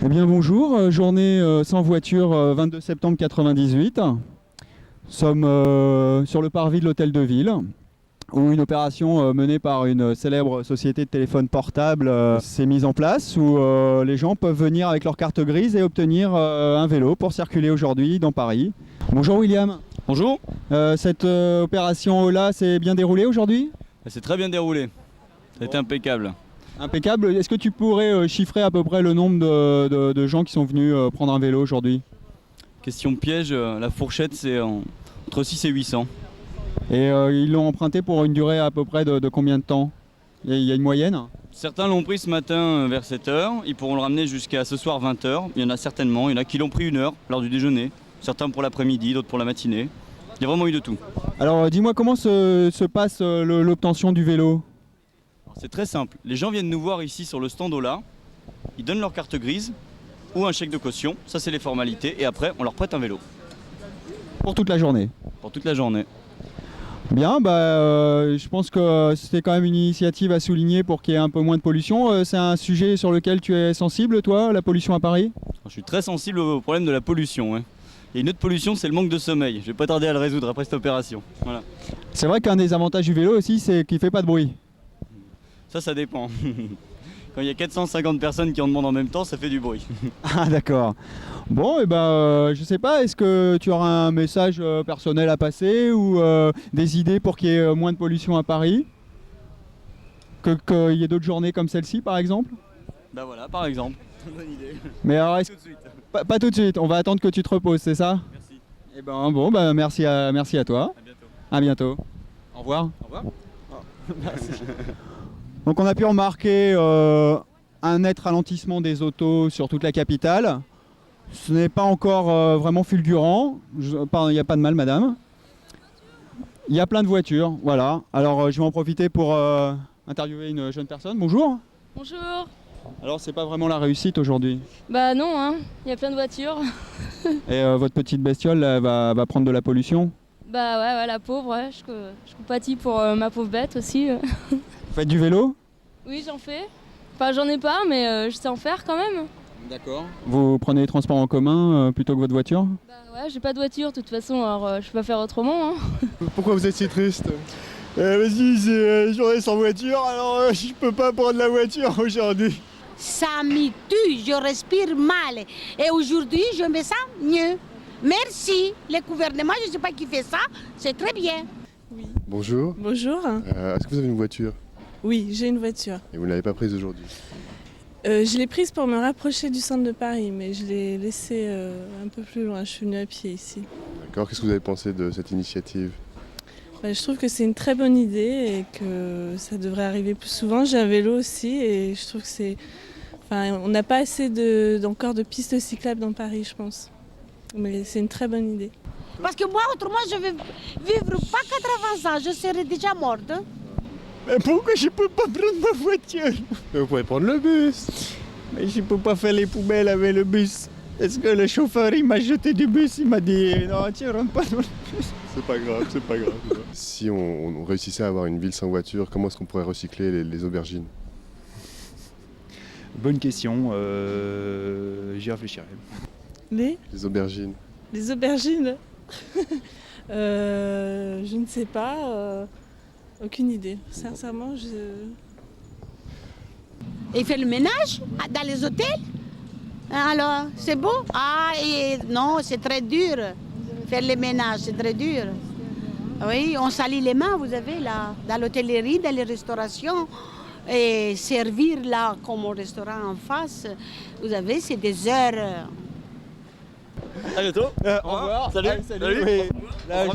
Eh bien bonjour, journée sans voiture 22 septembre 98. Nous sommes sur le parvis de l'hôtel de ville où une opération menée par une célèbre société de téléphone portable s'est mise en place où les gens peuvent venir avec leur carte grise et obtenir un vélo pour circuler aujourd'hui dans Paris. Bonjour William. Bonjour. Cette opération-là s'est bien déroulée aujourd'hui ? C'est très bien déroulé. Ça a été impeccable. Impeccable. Est-ce que tu pourrais chiffrer à peu près le nombre de gens qui sont venus prendre un vélo aujourd'hui ? Question piège, la fourchette c'est entre 6 et 800. Et ils l'ont emprunté pour une durée à peu près de combien de temps ? Il y a une moyenne ? Certains l'ont pris ce matin vers 7h, ils pourront le ramener jusqu'à ce soir 20h. Il y en a certainement, il y en a qui l'ont pris 1 heure lors du déjeuner. Certains pour l'après-midi, d'autres pour la matinée. Il y a vraiment eu de tout. Alors dis-moi comment se passe l'obtention du vélo ? C'est très simple. Les gens viennent nous voir ici sur le stand Ola, ils donnent leur carte grise ou un chèque de caution, ça c'est les formalités, et après on leur prête un vélo. Pour toute la journée ? Pour toute la journée. Bien, je pense que c'était quand même une initiative à souligner pour qu'il y ait un peu moins de pollution. C'est un sujet sur lequel tu es sensible, toi, la pollution à Paris ? Je suis très sensible au problème de la pollution. Et une autre pollution, c'est le manque de sommeil. Je vais pas tarder à le résoudre après cette opération. Voilà. C'est vrai qu'un des avantages du vélo aussi, c'est qu'il ne fait pas de bruit. Ça dépend. Quand il y a 450 personnes qui en demandent en même temps, ça fait du bruit. Ah d'accord. Bon, je sais pas, est-ce que tu auras un message personnel à passer ou des idées pour qu'il y ait moins de pollution à Paris ? Qu'il y ait d'autres journées comme celle-ci par exemple ? Bah voilà, par exemple. Bonne idée. Mais alors, Tout de suite. pas tout de suite, on va attendre que tu te reposes, c'est ça ? Merci. Eh ben bon, merci à toi. À bientôt. À bientôt. Au revoir. Au revoir. Merci. Donc on a pu remarquer un net ralentissement des autos sur toute la capitale. Ce n'est pas encore vraiment fulgurant. Il n'y a pas de mal, madame. Il y a plein de voitures, voilà. Alors je vais en profiter pour interviewer une jeune personne. Bonjour. Bonjour. Alors c'est pas vraiment la réussite aujourd'hui. Bah non, hein. Il y a plein de voitures. Et votre petite bestiole elle va prendre de la pollution. Bah ouais, la pauvre, ouais. Je compatis pour ma pauvre bête aussi. Vous faites du vélo ? Oui, j'en fais. Enfin, j'en ai pas, mais je sais en faire quand même. D'accord. Vous prenez les transports en commun plutôt que votre voiture ? Bah ouais, j'ai pas de voiture de toute façon, alors je peux pas faire autrement. Hein. Pourquoi vous êtes si triste ? Vas-y, c'est journée sans voiture, alors je peux pas prendre la voiture aujourd'hui. Ça me tue, je respire mal. Et aujourd'hui, je me sens mieux. Merci. Le gouvernement, je ne sais pas qui fait ça, c'est très bien. Oui. Bonjour. Bonjour. Est-ce que vous avez une voiture ? Oui, j'ai une voiture. Et vous ne l'avez pas prise aujourd'hui ? Je l'ai prise pour me rapprocher du centre de Paris, mais je l'ai laissée un peu plus loin. Je suis venue à pied ici. D'accord. Qu'est-ce que vous avez pensé de cette initiative ? Je trouve que c'est une très bonne idée et que ça devrait arriver plus souvent. J'ai un vélo aussi et je trouve que c'est... Enfin, on n'a pas assez encore de pistes cyclables dans Paris, je pense. Mais c'est une très bonne idée. Parce que moi, autrement, je vais vivre pas 80 ans, je serai déjà morte. Mais pourquoi je peux pas prendre ma voiture ? Vous pouvez prendre le bus. Mais je peux pas faire les poubelles avec le bus. Est-ce que le chauffeur il m'a jeté du bus, il m'a dit non tiens rentre pas dans le bus. C'est pas grave, c'est pas grave. Si on réussissait à avoir une ville sans voiture, comment est-ce qu'on pourrait recycler les aubergines ? Bonne question, j'y réfléchirai. Les aubergines. Les aubergines Je ne sais pas. Aucune idée. Sincèrement, Et fait le ménage dans les hôtels. Alors, c'est beau. Ah, et non, c'est très dur. Faire le ménage, c'est très dur. Oui, on salit les mains, vous avez là, dans l'hôtellerie, dans les restaurations. Et servir là, comme au restaurant en face, vous avez, c'est des heures. À bientôt. Au revoir. Salut. Salut. Oui. Là,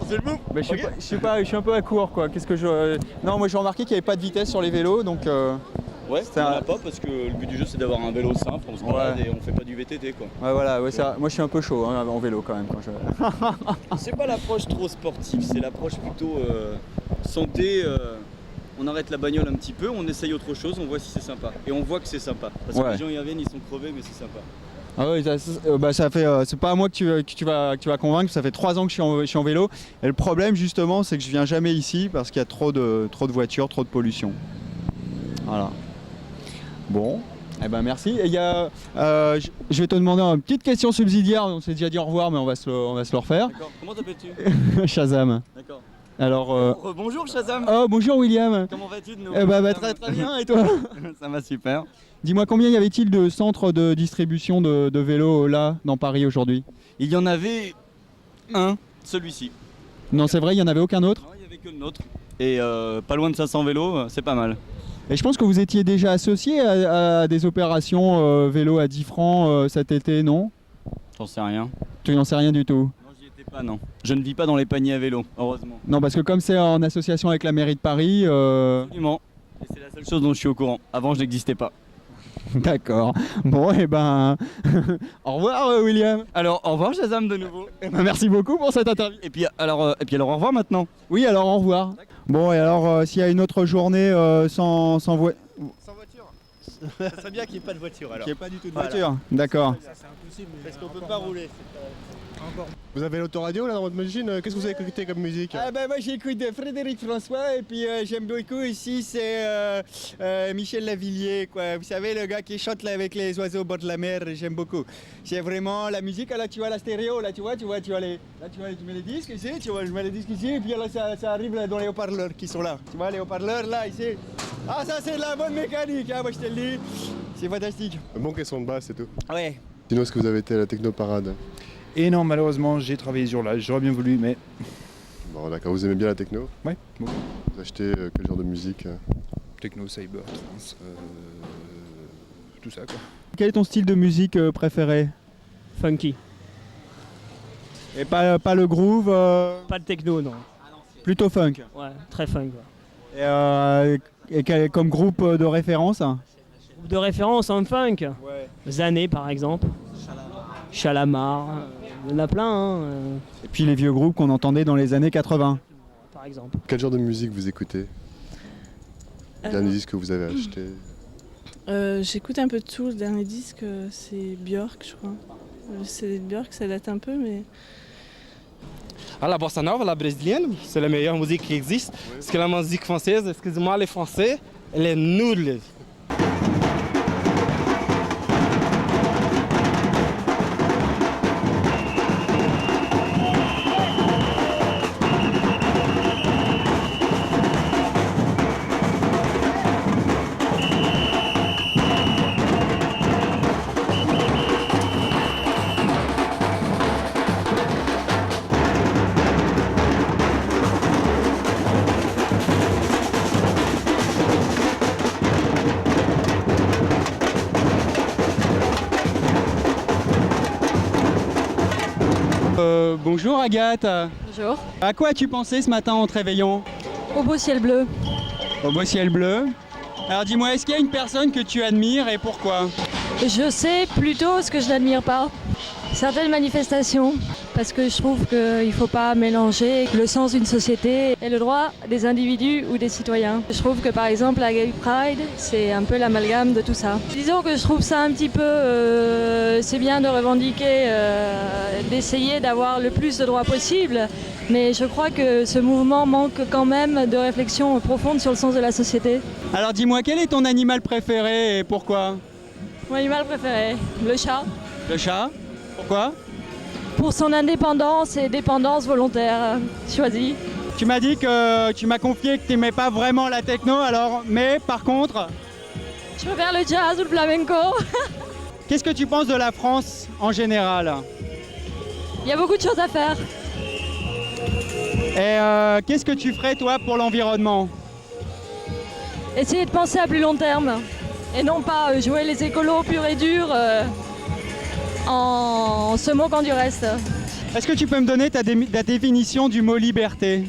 C'est le move. mais je suis un peu à court quoi. Non, moi j'ai remarqué qu'il n'y avait pas de vitesse sur les vélos donc. Ouais, C'était on un- l'a pas parce que le but du jeu c'est d'avoir un vélo simple, on se balade et on fait pas du VTT quoi. Ouais voilà, ouais, moi je suis un peu chaud hein, en vélo quand même quand je. C'est pas l'approche trop sportive, c'est l'approche plutôt santé. On arrête la bagnole un petit peu, on essaye autre chose, on voit si c'est sympa. Et on voit que c'est sympa. Parce que Ouais. les gens y viennent, ils sont crevés, mais c'est sympa. Ah oui, ça fait, c'est pas à moi que tu vas convaincre, ça fait 3 ans que je suis en vélo. Et le problème justement c'est que je viens jamais ici parce qu'il y a trop de voitures, trop de pollution. Voilà. Bon, Eh ben merci. Et il y a, je vais te demander une petite question subsidiaire. On s'est déjà dit au revoir, mais on va se le refaire. D'accord. Comment t'appelles-tu? Shazam. D'accord. Alors. Bonjour Shazam. Oh bonjour William. Comment vas-tu de nous? Eh ben, très très bien. Et toi? Ça va super. Dis-moi combien y avait-il de centres de distribution de vélos là dans Paris aujourd'hui? Il y en avait un, celui-ci. Non, c'est vrai, il n'y en avait aucun autre. Non, il n'y avait que le nôtre. Et pas loin de 500 vélos, c'est pas mal. Et je pense que vous étiez déjà associé à des opérations vélo à 10 francs cet été, non? J'en sais rien. Tu n'en sais rien du tout? Non, j'y étais pas, non. Je ne vis pas dans les paniers à vélo, heureusement. Non, parce que comme c'est en association avec la mairie de Paris... Absolument. Et c'est la seule chose dont je suis au courant. Avant, je n'existais pas. D'accord. Bon, et ben... au revoir William. Alors, au revoir Shazam de nouveau. Eh ben, merci beaucoup pour cette interview. Et puis alors, au revoir maintenant. Oui, alors au revoir. Bon, et alors s'il y a une autre journée sans voiture... Sans voiture. Ça serait bien qu'il n'y ait pas de voiture alors. Il n'y a pas du tout de Voilà. voiture. D'accord. C'est impossible. Parce qu'on peut pas rouler. Vous avez l'autoradio là dans votre machine? Qu'est-ce que vous avez écouté comme musique? Ah bah moi j'écoute Frédéric François et puis j'aime beaucoup ici c'est Michel Lavillier quoi. Vous savez le gars qui chante là avec les oiseaux au bord de la mer, j'aime beaucoup. C'est vraiment la musique là, tu vois la stéréo là, tu vois les là tu mets les disques ici, tu vois je mets les disques ici et puis là ça arrive là, dans les haut-parleurs qui sont là. Tu vois les haut-parleurs là ici. Ah ça c'est de la bonne mécanique hein, moi je te le dis. C'est fantastique. Un bon caisson de basse et tout. Ouais. Sinon, est-ce que vous avez été à la technoparade? Et non, malheureusement, j'ai travaillé sur l'âge. J'aurais bien voulu, mais Bon d'accord, vous aimez bien la techno? ouais, beaucoup. Vous achetez quel genre de musique? Techno, cyber, trance, tout ça quoi. Quel est ton style de musique préféré? Funky. Et pas le groove Pas de techno, non. plutôt funk. Ouais, très funk. Ouais. Et comme groupe de référence? Groupe de référence en funk. Zané par exemple. Chalamar. Il y en a plein, hein, Et puis les vieux groupes qu'on entendait dans les années 80. par exemple. Quel genre de musique vous écoutez? Le dernier disque que vous avez acheté? J'écoute un peu de tout. Le dernier disque, c'est Björk, je crois. Le CD de Björk, ça date un peu, mais... Ah, la bossa nova, la brésilienne, c'est la meilleure musique qui existe. Parce que la musique française, excusez-moi les Français, elle est nulle. Bonjour Agathe. Bonjour. À quoi as-tu pensé ce matin en te réveillant? Au beau ciel bleu. Au beau ciel bleu. Alors dis-moi, est-ce qu'il y a une personne que tu admires et pourquoi? Je sais plutôt ce que je n'admire pas. Certaines manifestations, parce que je trouve qu'il ne faut pas mélanger le sens d'une société et le droit des individus ou des citoyens. Je trouve que par exemple la Gay Pride, c'est un peu l'amalgame de tout ça. Disons que je trouve ça un petit peu, c'est bien de revendiquer, d'essayer d'avoir le plus de droits possible, mais je crois que ce mouvement manque quand même de réflexion profonde sur le sens de la société. Alors dis-moi, quel est ton animal préféré et pourquoi? Mon animal préféré, le chat. Le chat? Pourquoi? Pour son indépendance et dépendance volontaire choisie. Tu m'as dit que tu m'as confié que tu n'aimais pas vraiment la techno, alors, mais par contre, Je préfère le jazz ou le flamenco. qu'est-ce que tu penses de la France en général? Il y a beaucoup de choses à faire. Et qu'est-ce que tu ferais toi pour l'environnement? Essayer de penser à plus long terme. Et non pas jouer les écolos purs et durs en se moquant du reste. Est-ce que tu peux me donner ta définition du mot liberté?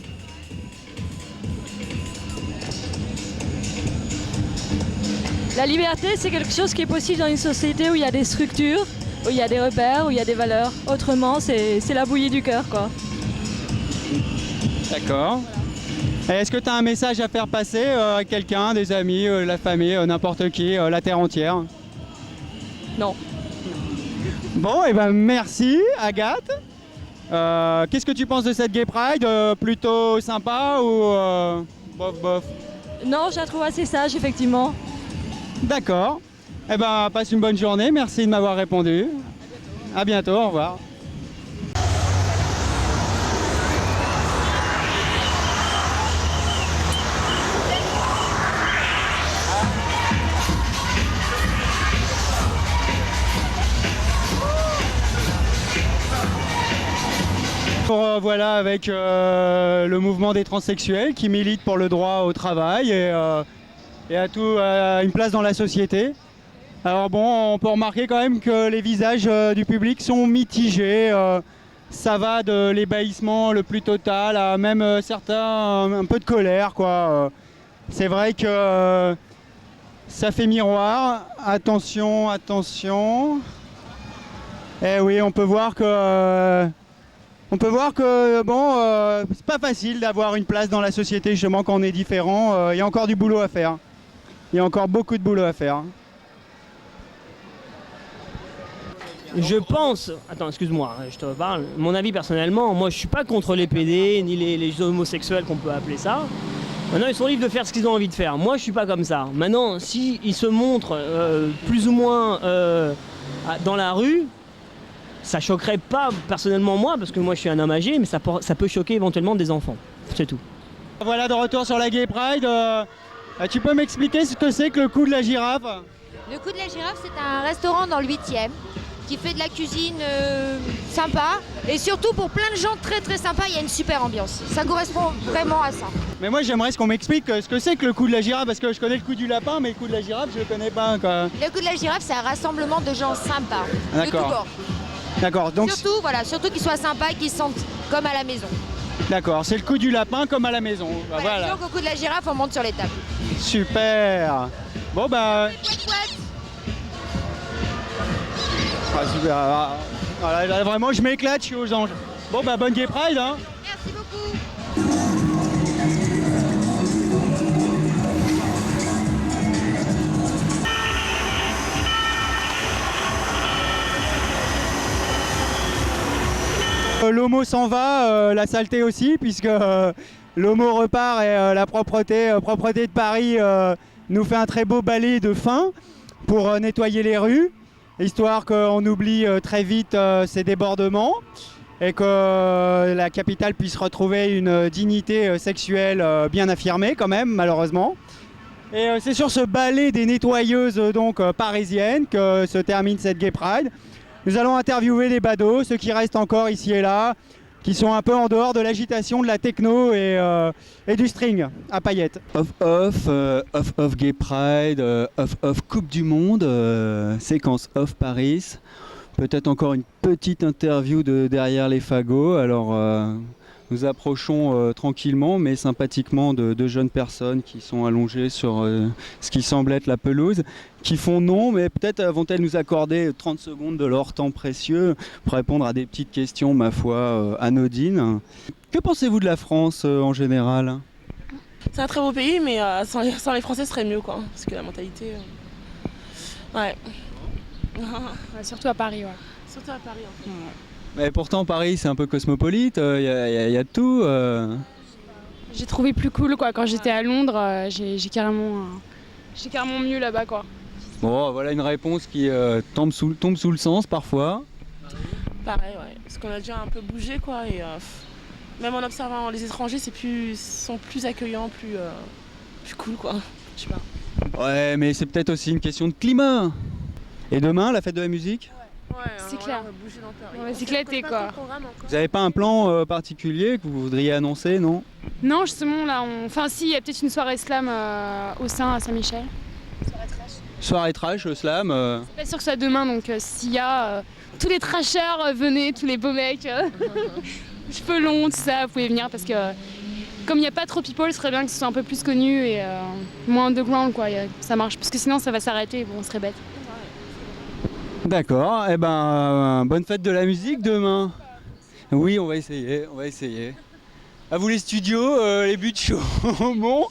La liberté, c'est quelque chose qui est possible dans une société où il y a des structures, où il y a des repères, où il y a des valeurs. Autrement, c'est la bouillie du cœur, quoi. D'accord. Et est-ce que tu as un message à faire passer à quelqu'un, des amis, la famille, n'importe qui, la terre entière? Non. Bon, et ben merci Agathe. Qu'est-ce que tu penses de cette Gay Pride? Plutôt sympa ou bof bof? Non, je la trouve assez sage, effectivement. D'accord. Eh ben, passe une bonne journée, merci de m'avoir répondu. À bientôt, au revoir. Voilà, avec le mouvement des transsexuels qui milite pour le droit au travail et à une place dans la société. Alors bon, on peut remarquer quand même que les visages du public sont mitigés. Ça va de l'ébahissement le plus total à même certains un peu de colère, quoi. C'est vrai que ça fait miroir. Attention, attention. Eh oui, on peut voir que bon, c'est pas facile d'avoir une place dans la société justement quand on est différent. Il y a encore du boulot à faire. Il y a encore beaucoup de boulot à faire. Je pense, attends, excuse-moi, je te reparle. Mon avis personnellement, moi je suis pas contre les PD ni les homosexuels qu'on peut appeler ça. Maintenant ils sont libres de faire ce qu'ils ont envie de faire. Moi je suis pas comme ça. Maintenant s'ils se montrent plus ou moins dans la rue, ça choquerait pas personnellement moi, parce que moi je suis un homme âgé, mais ça peut choquer éventuellement des enfants. C'est tout. Voilà, de retour sur la Gay Pride. Tu peux m'expliquer ce que c'est que le coup de la girafe? Le coup de la girafe, c'est un restaurant dans le 8e qui fait de la cuisine sympa. Et surtout pour plein de gens très très sympas, il y a une super ambiance. Ça correspond vraiment à ça. Mais moi j'aimerais qu'on m'explique ce que c'est que le coup de la girafe, parce que je connais le coup du lapin, mais le coup de la girafe je le connais pas, quoi. Le coup de la girafe, c'est un rassemblement de gens sympas, de tout bord. D'accord, donc surtout qu'ils soient sympas et qu'ils se sentent comme à la maison. D'accord, c'est le coup du lapin comme à la maison. Voilà. Donc au coup de la girafe, on monte sur les tables. Super. Bon bah... Ah, super. Ah, là, vraiment je m'éclate, je suis aux anges. Bon bah bonne Gay Pride, hein. Merci beaucoup. L'homo s'en va, la saleté aussi, puisque l'homo repart et la propreté de Paris nous fait un très beau balai de fin pour nettoyer les rues, histoire qu'on oublie très vite ces débordements et que la capitale puisse retrouver une dignité sexuelle bien affirmée quand même, malheureusement. Et c'est sur ce balai des nettoyeuses donc parisiennes que se termine cette Gay Pride. Nous allons interviewer les badauds, ceux qui restent encore ici et là, qui sont un peu en dehors de l'agitation de la techno et du string à paillettes. Off Gay Pride, off Coupe du Monde, séquence off Paris. Peut-être encore une petite interview de derrière les fagots. Alors nous approchons tranquillement mais sympathiquement de jeunes personnes qui sont allongées sur ce qui semble être la pelouse, qui font non, mais peut-être vont-elles nous accorder 30 secondes de leur temps précieux pour répondre à des petites questions, ma foi, anodines. Que pensez-vous de la France en général? C'est un très beau pays, mais sans les Français, ce serait mieux, quoi. Parce que la mentalité... Ouais. Surtout à Paris, ouais. Surtout à Paris, en fait. Ouais. Mais pourtant, Paris, c'est un peu cosmopolite, il y a de tout. J'ai trouvé plus cool, quoi. Quand j'étais à Londres, j'ai carrément mieux là-bas, quoi. Bon, voilà une réponse qui tombe sous le sens parfois. Pareil, ouais. Parce qu'on a déjà un peu bougé, quoi. Et même en observant les étrangers, sont plus accueillants, plus cool, quoi. Je sais pas. Ouais, mais c'est peut-être aussi une question de climat. Et demain, la fête de la musique? Ouais, c'est clair. On va bouger dans Paris. On va s'éclater, quoi. Vous n'avez pas un plan particulier que vous voudriez annoncer, non? Non, justement, là, enfin si, il y a peut-être une soirée slam au sein à Saint-Michel. Soirée trash, slam. C'est pas sûr que ce soit demain, donc s'il y a tous les trashers, venez, tous les beaux mecs, cheveux longs, tout ça, vous pouvez venir parce que comme il n'y a pas trop people, ce serait bien que ce soit un peu plus connu et moins underground, quoi. Ça marche, parce que sinon ça va s'arrêter, bon, on serait bête. D'accord, eh ben bonne fête de la musique demain. Oui, on va essayer. À vous les studios, les buts chauds. Bon.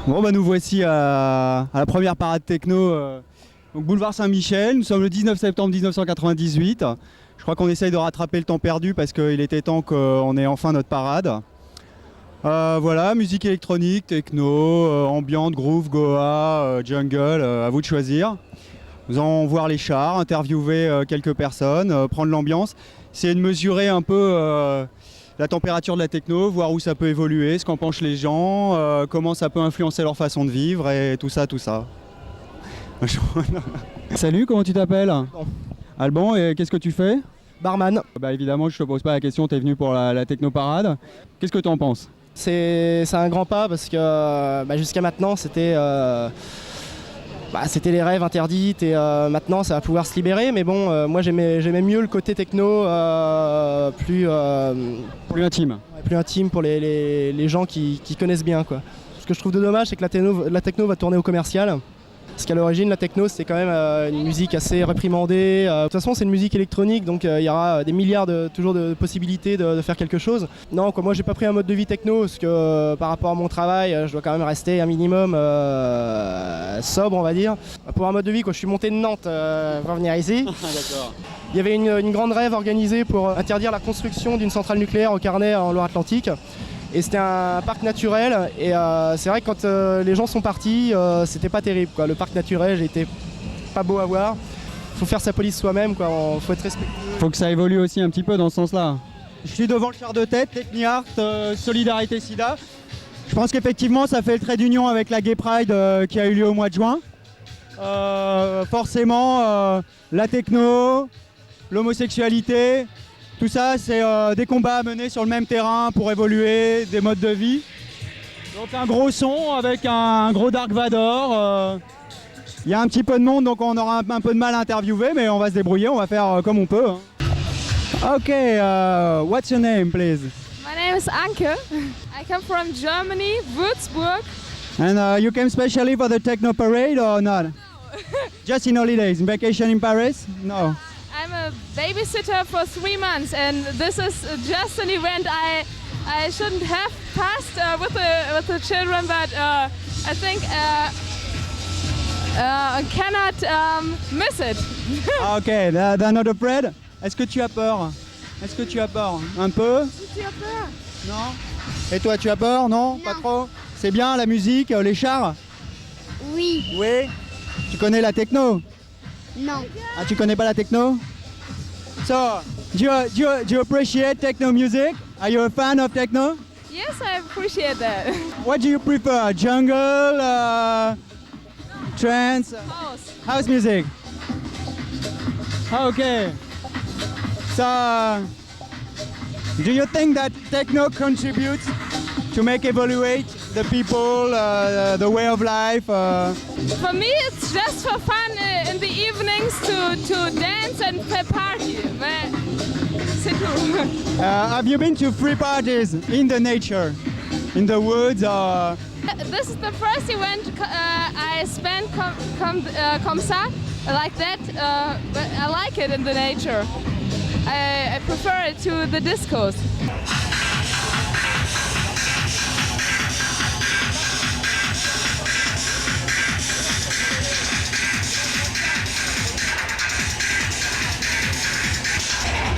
Bon bah nous voici à la première parade techno, donc boulevard Saint-Michel. Nous sommes le 19 septembre 1998. Je crois qu'on essaye de rattraper le temps perdu parce qu'il était temps qu'on ait enfin notre parade. Voilà, musique électronique, techno, ambiante, groove, goa, jungle, à vous de choisir. Nous allons voir les chars, interviewer quelques personnes, prendre l'ambiance, essayer de mesurer un peu la température de la techno, voir où ça peut évoluer, ce qu'en pensent les gens, comment ça peut influencer leur façon de vivre et tout ça, tout ça. Salut, comment tu t'appelles? Alban, et qu'est-ce que tu fais? Barman. Bah évidemment, je te pose pas la question, tu es venu pour la techno-parade. Qu'est-ce que tu en penses? C'est un grand pas parce que jusqu'à maintenant c'était les rêves interdits et maintenant ça va pouvoir se libérer, mais bon moi j'aimais mieux le côté techno plus intime. Plus intime pour les gens qui connaissent bien quoi. Ce que je trouve de dommage c'est que la techno va tourner au commercial. Parce qu'à l'origine, la techno, c'est quand même une musique assez réprimandée. De toute façon, c'est une musique électronique, donc il y aura des milliards toujours de possibilités de faire quelque chose. Non, quoi, moi, j'ai pas pris un mode de vie techno, parce que par rapport à mon travail, je dois quand même rester un minimum sobre, on va dire. Pour un mode de vie, quoi, je suis monté de Nantes pour venir ici. D'accord. Il y avait une grande rêve organisée pour interdire la construction d'une centrale nucléaire au Carnet en Loire-Atlantique. Et c'était un parc naturel et c'est vrai que quand les gens sont partis, c'était pas terrible quoi. Le parc naturel était pas beau à voir. Faut faire sa police soi-même quoi, faut être respectueux. Faut que ça évolue aussi un petit peu dans ce sens-là. Je suis devant le char de tête, Techniart, Solidarité Sida. Je pense qu'effectivement ça fait le trait d'union avec la Gay Pride qui a eu lieu au mois de juin. Forcément, la techno, l'homosexualité. Tout ça, c'est des combats à mener sur le même terrain pour évoluer, des modes de vie. Donc un gros son avec un gros Dark Vador. Il y a un petit peu de monde, donc on aura un peu de mal à interviewer, mais on va se débrouiller, on va faire comme on peut. Ok, what's your name, please? My name is Anke. I come from Germany, Würzburg. And you came specially for the techno parade or not? No. Just in holidays, in vacation in Paris? No. I'm a babysitter for 3 months, and this is just an event I shouldn't have passed with the children, but I think I cannot miss it. Ok, they're not afraid? Est-ce que tu as peur? Est-ce que tu as peur? Un peu? Tu as peur? Non? Et toi, tu as peur? Non? Pas trop? C'est bien la musique, les chars? Oui. Oui? Tu connais la techno? Non. Ah, tu connais pas la techno? So, do you appreciate techno music? Are you a fan of techno? Yes, I appreciate that. What do you prefer? Jungle, trance? House music. Okay. So, do you think that techno contributes to make evaluate the people, the way of life? For me, it's just for fun in the evenings to dance and party. C'est tout. Have you been to free parties in the nature, in the woods? This is the first event I spent comme ça, like that. But I like it in the nature. I prefer it to the discos.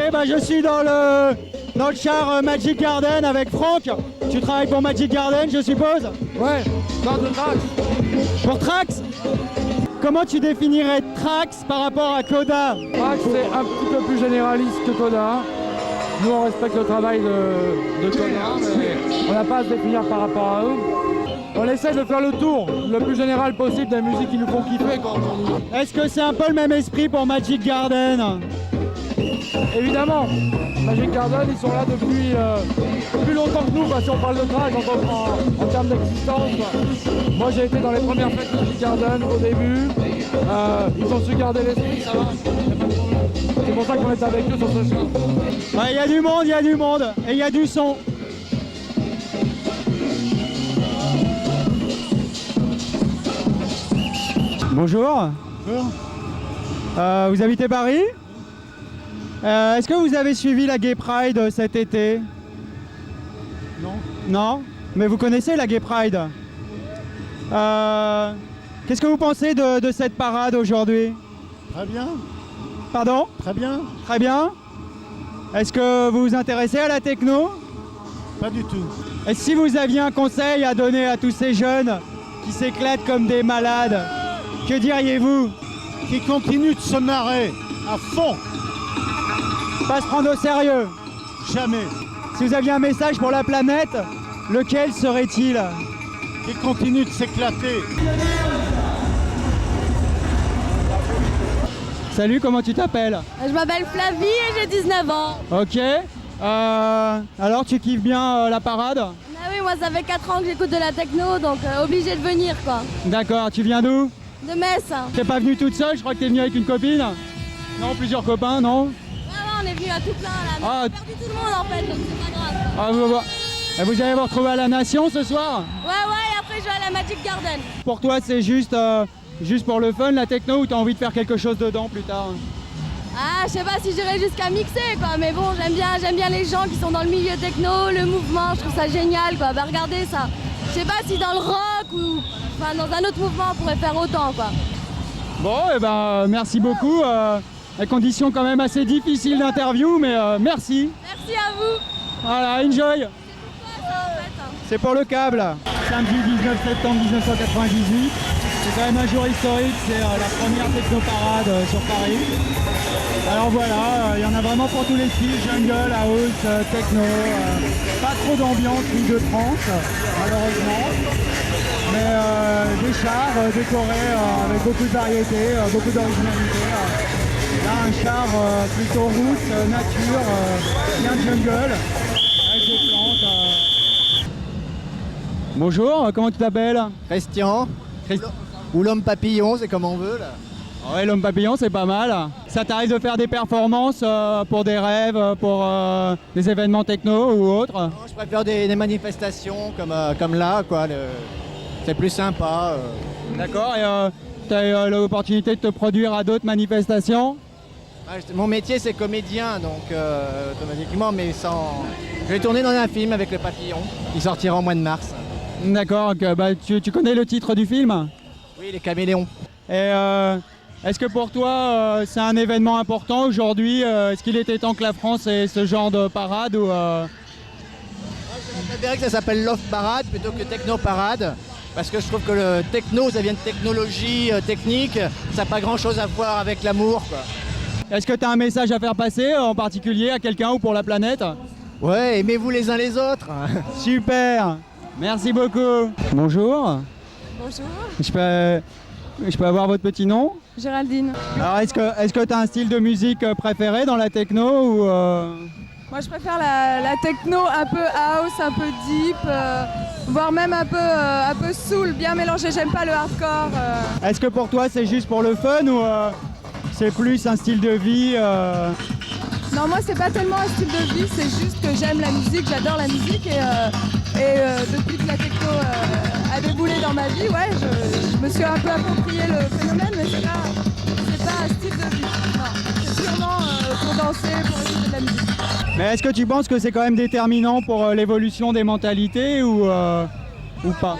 Eh ben, je suis dans le char Magic Garden avec Franck. Tu travailles pour Magic Garden, je suppose? Ouais, dans de Trax. Pour Trax? Comment tu définirais Trax par rapport à Coda? Trax, c'est un petit peu plus généraliste que Coda. Nous, on respecte le travail de Coda, mais on n'a pas à se définir par rapport à eux. On essaie de faire le tour le plus général possible des musiques qui nous font kiffer. Est-ce que c'est un peu le même esprit pour Magic Garden? Évidemment, Magic Garden, ils sont là depuis plus longtemps que nous, si on parle de trash en termes d'existence. Moi, j'ai été dans les premières fêtes de Magic Garden au début. Ils ont su garder l'esprit, ça va. C'est pour ça qu'on est avec eux sur ce show. Il y a du monde, et il y a du son. Bonjour. Bonjour. Vous habitez Paris? Est-ce que vous avez suivi la Gay Pride cet été? Non. Non? Mais vous connaissez la Gay Pride? Qu'est-ce que vous pensez de cette parade aujourd'hui? Très bien. Pardon? Très bien. Très bien. Est-ce que vous vous intéressez à la techno? Pas du tout. Et si vous aviez un conseil à donner à tous ces jeunes qui s'éclatent comme des malades, que diriez-vous? Qui continuent de se marrer à fond. Pas se prendre au sérieux. Jamais. Si vous aviez un message pour la planète, lequel serait-il? Qui continuent de s'éclater. Salut, comment tu t'appelles? Je m'appelle Flavie et j'ai 19 ans. Ok. Alors, tu kiffes bien la parade? Ah oui, moi ça fait 4 ans que j'écoute de la techno, donc obligé de venir quoi. D'accord, tu viens d'où? De Metz. T'es pas venu toute seule? Je crois que t'es venu avec une copine? Non, plusieurs copains, non? Ouais, on est venu à tout plein là, mais on a perdu tout le monde en fait, donc c'est pas grave. Vous allez vous retrouver à la Nation ce soir? Ouais, et après je vais à la Magic Garden. Pour toi, c'est juste pour le fun, la techno, ou t'as envie de faire quelque chose dedans plus tard? Ah, je sais pas si j'irai jusqu'à mixer quoi, mais bon, j'aime bien les gens qui sont dans le milieu techno, le mouvement, je trouve ça génial quoi. Bah regardez ça. Je sais pas si dans le rock ou enfin dans un autre mouvement on pourrait faire autant quoi. Bon, et ben merci beaucoup. À condition quand même assez difficile d'interview, mais merci. Merci à vous. Voilà, enjoy. C'est pour le câble. Samedi 19 septembre 1998. C'est quand même un jour historique, c'est la première technoparade sur Paris. Alors voilà, il y en a vraiment pour tous les styles, jungle, house, techno, pas trop d'ambiance ni de trance, malheureusement. Mais des chars décorés avec beaucoup de variété, beaucoup d'originalité. Là un char plutôt rousse, nature, bien jungle, avec des plantes. Bonjour, comment tu t'appelles? Christian. Ou l'homme papillon, c'est comme on veut là. Ouais, l'homme papillon c'est pas mal. Ça t'arrive de faire des performances pour des rêves, pour des événements techno ou autres? Non, je préfère des manifestations comme là, quoi. C'est plus sympa. D'accord, et tu as eu l'opportunité de te produire à d'autres manifestations? Mon métier c'est comédien, donc automatiquement, mais sans... Je vais tourner dans un film avec le papillon, qui sortira en mois de mars. D'accord, tu connais le titre du film? Oui, les caméléons. Et est-ce que pour toi c'est un événement important aujourd'hui? Est-ce qu'il était temps que la France ait ce genre de parade ou Je préférerais que ça s'appelle Love Parade plutôt que Techno Parade, parce que je trouve que le techno, ça vient de technologie technique, ça n'a pas grand-chose à voir avec l'amour, quoi. Est-ce que tu as un message à faire passer en particulier à quelqu'un ou pour la planète? Ouais, aimez-vous les uns les autres. Super, merci beaucoup. Bonjour. Bonjour. Je peux avoir votre petit nom? Géraldine. Alors est-ce que tu as un style de musique préféré dans la techno ou Moi je préfère la techno un peu house, un peu deep, voire même un peu soul, bien mélangé, j'aime pas le hardcore. Est-ce que pour toi c'est juste pour le fun ou c'est plus un style de vie Non, moi c'est pas tellement un style de vie, c'est juste que j'aime la musique, j'adore la musique et depuis que la techno a déboulé dans ma vie, ouais, je me suis un peu approprié le phénomène, mais c'est pas un style de vie. Non, c'est purement pour danser, pour écouter de la musique. Mais est-ce que tu penses que c'est quand même déterminant pour l'évolution des mentalités ou pas?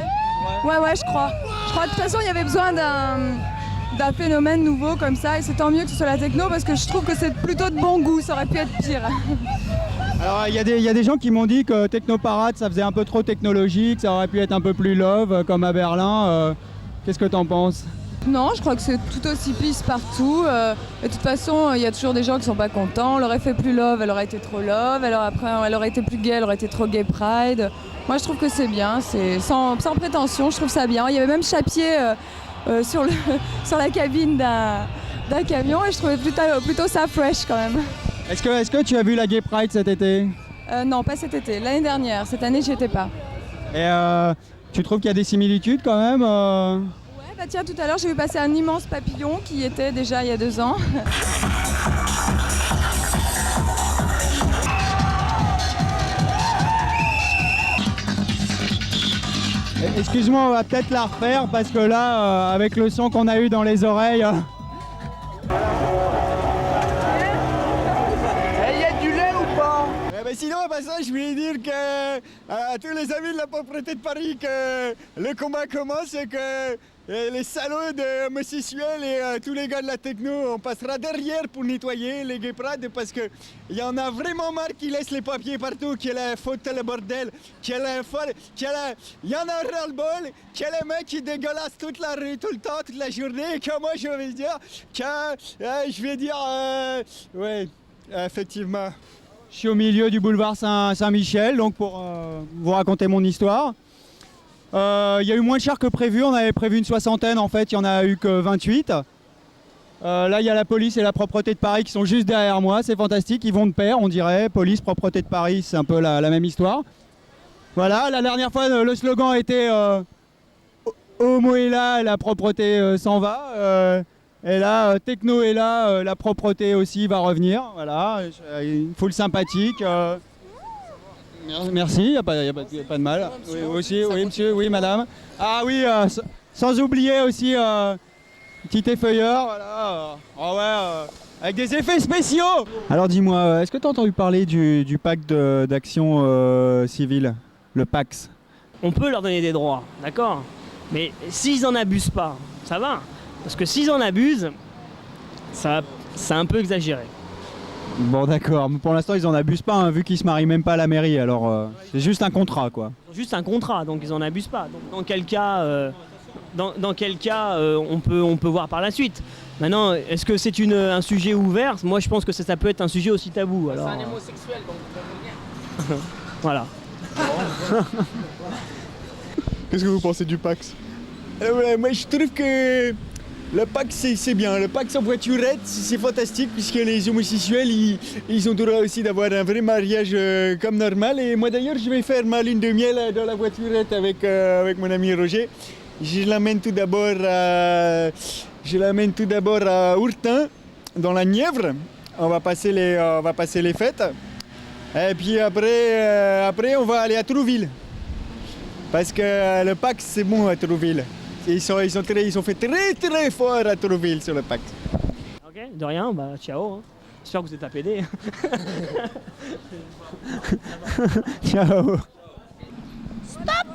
Ouais, je crois. Je crois que de toute façon il y avait besoin d'un phénomène nouveau comme ça et c'est tant mieux que ce soit la techno parce que je trouve que c'est plutôt de bon goût, ça aurait pu être pire. Alors il y a des gens qui m'ont dit que Technoparade ça faisait un peu trop technologique, ça aurait pu être un peu plus love comme à Berlin. Qu'est-ce que t'en penses? Non, je crois que c'est tout aussi peace partout. Et de toute façon, il y a toujours des gens qui sont pas contents. On l'aurait fait plus love, elle aurait été trop love. Alors après, elle aurait été plus gay, elle aurait été trop gay pride. Moi, je trouve que c'est bien, c'est sans prétention, je trouve ça bien. Il y avait même Chapier sur la cabine d'un camion et je trouvais plutôt ça fresh quand même. Est-ce que tu as vu la Gay Pride cet été? Non, pas cet été, l'année dernière. Cette année, j'y étais pas. Et tu trouves qu'il y a des similitudes quand même Ouais, bah tiens, tout à l'heure, j'ai vu passer un immense papillon qui y était déjà il y a 2 ans. Excuse-moi, on va peut-être la refaire parce que là, avec le son qu'on a eu dans les oreilles... Il y a du lait ou pas? Sinon, ça, je voulais dire à tous les amis de la propriété de Paris que le combat commence et que Et les salauds de homosexuels et tous les gars de la techno, on passera derrière pour nettoyer les gay pride parce que il y en a vraiment marre qui laissent les papiers partout, qui la faute le bordel, il y en a ras-le-bol, qui est les mecs qui dégueulassent toute la rue, tout le temps, toute la journée, et que moi je vais dire, ouais, effectivement. Je suis au milieu du boulevard Saint-Michel, donc pour vous raconter mon histoire. Il y a eu moins de chars que prévu, on avait prévu une soixantaine, en fait il n'y en a eu que 28. Là il y a la police et la propreté de Paris qui sont juste derrière moi, c'est fantastique, ils vont de pair on dirait, police, propreté de Paris, c'est un peu la même histoire. Voilà, la dernière fois le slogan était Homo est là, la propreté s'en va. Et là, techno est là, la propreté aussi va revenir. Voilà, une foule sympathique. Merci, il n'y a pas de mal. Oui, aussi, oui monsieur, oui madame. Ah oui, sans oublier aussi petit effeuilleur, voilà. Avec des effets spéciaux. Alors dis-moi, est-ce que tu as entendu parler du pacte d'action civile, le PAX? On peut leur donner des droits, d'accord? Mais s'ils n'en abusent pas, ça va. Parce que s'ils en abusent, c'est un peu exagéré. Bon d'accord, mais pour l'instant ils en abusent pas, hein, vu qu'ils se marient même pas à la mairie, alors c'est juste un contrat quoi. Juste un contrat, donc ils en abusent pas. Donc, dans quel cas, on peut voir par la suite. Maintenant, est-ce que c'est un sujet ouvert? Moi je pense que ça peut être un sujet aussi tabou. Alors, c'est un homosexuel donc on peut venir. Voilà. Qu'est-ce que vous pensez du PAX? Moi je trouve que le PAX c'est bien, le PAX en voiturette c'est fantastique puisque les homosexuels ils ont droit aussi d'avoir un vrai mariage comme normal et moi d'ailleurs je vais faire ma lune de miel dans la voiturette avec mon ami Roger. Je l'amène tout d'abord à Ourtin dans la Nièvre, on va passer les fêtes et puis après on va aller à Trouville parce que le PAX c'est bon à Trouville. Ils sont fait très fort à Trouville sur le PAX. Ok, de rien, bah ciao. Hein. J'espère que vous êtes à PD. Ciao. Stop.